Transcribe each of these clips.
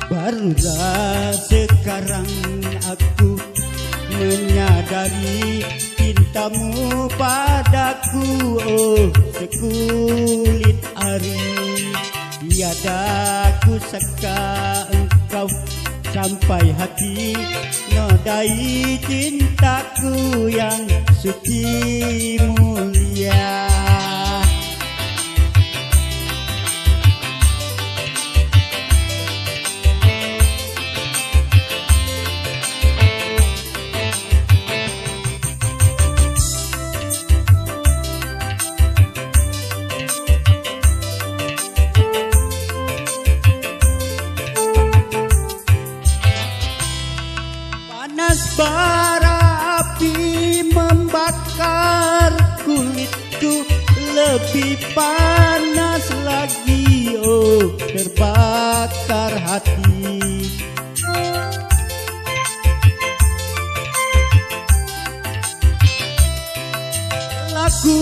Barulah sekarang aku menyadari cintamu padaku, oh sekulit ari. Tiada ku sangka engkau sampai hati nodai cintaku yang suci mulia. Panas bara api membakar kulitku, lebih panas lagi, oh terbakar hati. Aku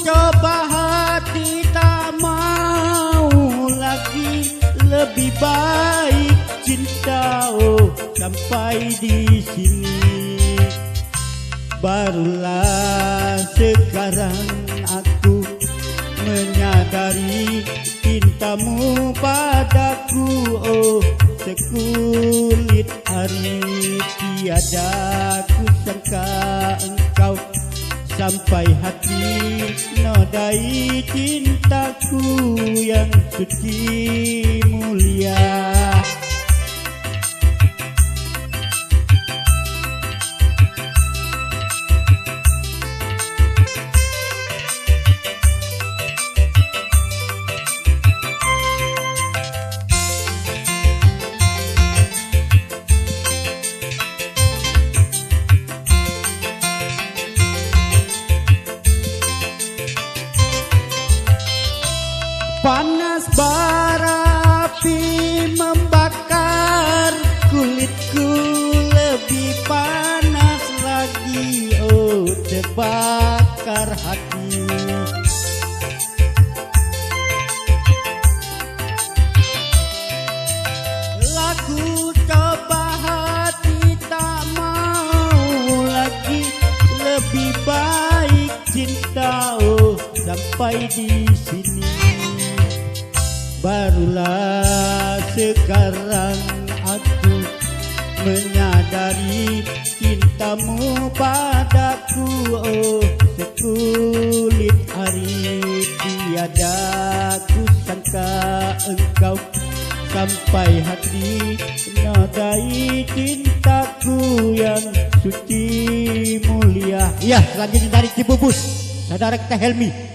coba hati tak mau lagi, lebih baik cinta, oh sampai di sini. Barulah sekarang aku menyadari cintamu padaku, oh sekulit ari. Tiada ku sangka engkau sampai hati nodai cintaku yang suci mulia. Panas bara api membakar kulitku, lebih panas lagi, oh terbakar hati. Laku coba hati tak mau lagi, lebih baik cinta, oh sampai di sini. Barulah sekarang aku menyadari cintamu padaku, oh sekulit ari. Tiada ku sangka engkau sampai hati nodai cintaku yang suci mulia. Ya, selanjutnya dari Cibubus, saudara kita Helmi.